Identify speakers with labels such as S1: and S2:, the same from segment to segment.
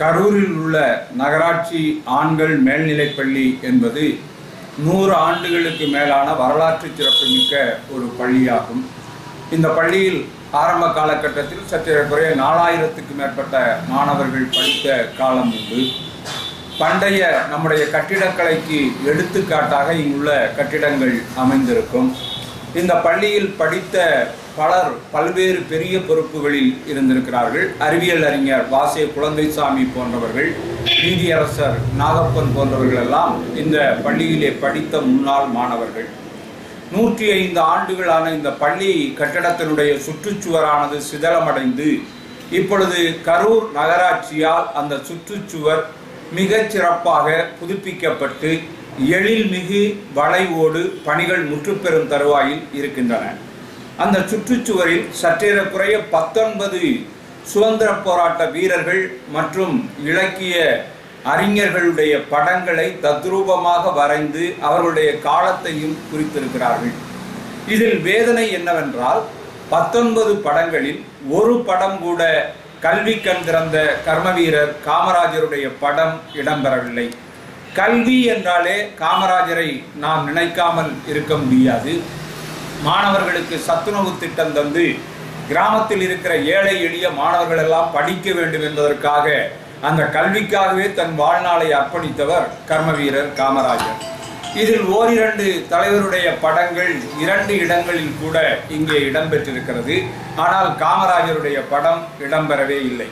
S1: கரூரில் உள்ள நகராட்சி ஆண்கள் மேல்நிலைப்பள்ளி என்பது 100 ஆண்டுகளுக்கு மேலான வரலாற்று சிறப்புமிக்க ஒரு பள்ளியாகும். இந்த பள்ளியில் ஆரம்ப காலகட்டத்தில் சற்றேறக்குறைய 4000க்கும் மேற்பட்ட மாணவர்கள் படித்த காலம் உண்டு. பண்டைய நம்முடைய கட்டிடக்கலைக்கு எடுத்துக்காட்டாக இங்குள்ள கட்டிடங்கள் அமைந்திருக்கும். இந்த பள்ளியில் படித்த பலர் பல்வேறு பெரிய பொறுப்புகளில் இருந்திருக்கிறார்கள். அறிவியல் அறிஞர் வாசே குழந்தைசாமி போன்றவர்கள், நீதியரசர் நாகப்பன் போன்றவர்கள் எல்லாம் இந்த பள்ளியிலே படித்த முன்னாள் மாணவர்கள். 105 ஆண்டுகளான இந்த பள்ளி கட்டடத்தினுடைய சுற்றுச்சுவரானது சிதலமடைந்து இப்பொழுது கரூர் நகராட்சியால் அந்த சுற்றுச்சுவர் மிகச் சிறப்பாக புதுப்பிக்கப்பட்டு எழில்மிகு வளைவோடு பணிகள் முற்றுப்பெறும் தருவாயில் இருக்கின்றன. அந்த சுற்றுச்சுவரில் சற்றேறக்குறைய 19 சுதந்திர போராட்ட வீரர்கள் மற்றும் இலக்கிய அறிஞர்களுடைய படங்களை தத்ரூபமாக வரைந்து அவர்களுடைய காலத்தையும் குறித்திருக்கிறார்கள். இதில் வேதனை என்னவென்றால் 19 படங்களில் ஒரு படம் கூட கல்வி கண் திறந்த கர்மவீரர் காமராஜருடைய படம் இடம்பெறவில்லை. கல்வி என்றாலே காமராஜரை நாம் நினைக்காமல் இருக்க முடியாது. மாணவர்களுக்கு சத்துணவு திட்டம் தந்து கிராமத்தில் இருக்கிற ஏழை எளிய மாணவர்கள் எல்லாம் படிக்க வேண்டும் என்பதற்காக அந்த கல்விக்காகவே தன் வாழ்நாளை அர்ப்பணித்தவர் கர்மவீரர் காமராஜர். இதில் ஓரிரண்டு தலைவருடைய படங்கள் 2 இடங்களில் கூட இங்கே இடம்பெற்றிருக்கிறது. ஆனால் காமராஜருடைய படம் இடம்பெறவே இல்லை.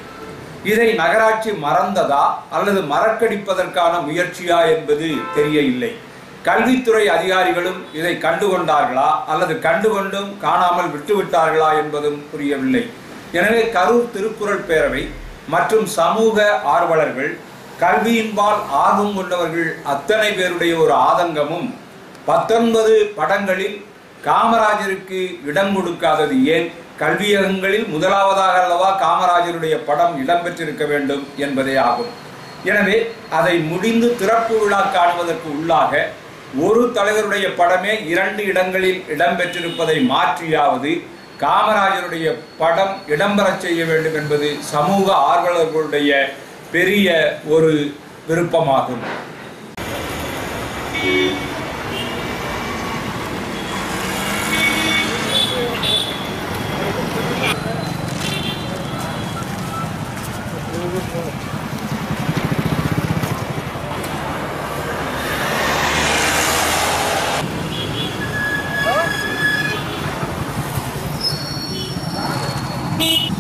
S1: இதை நகராட்சி மறந்ததா அல்லது மறக்கடிப்பதற்கான முயற்சியா என்பது தெரியவில்லை. கல்வித்துறை அதிகாரிகளும் இதை கண்டுகொண்டார்களா அல்லது கண்டுகொண்டும் காணாமல் விட்டுவிட்டார்களா என்பதும் புரியவில்லை. எனவே கரூர் திருக்குறள் பேரவை மற்றும் சமூக ஆர்வலர்கள், கல்வியின்பால் ஆர்வம் கொண்டவர்கள் அத்தனை பேருடைய ஒரு ஆதங்கமும் 19 படங்களில் காமராஜருக்கு இடம் கொடுக்காதது ஏன், கல்வியகங்களில் முதலாவதாக அல்லவா காமராஜருடைய படம் இடம்பெற்றிருக்க வேண்டும் என்பதே ஆகும். எனவே அதை முடிந்து திறப்பு விழா காணுவதற்கு உள்ளாக ஒரு தலைவருடைய படமே 2 இடங்களில் இடம்பெற்றிருப்பதை மாற்றியாவது காமராஜருடைய படம் இடம்பெற செய்ய வேண்டும் என்பது சமூக ஆர்வலர்களுடைய பெரிய ஒரு விருப்பமாகும்.
S2: Beep.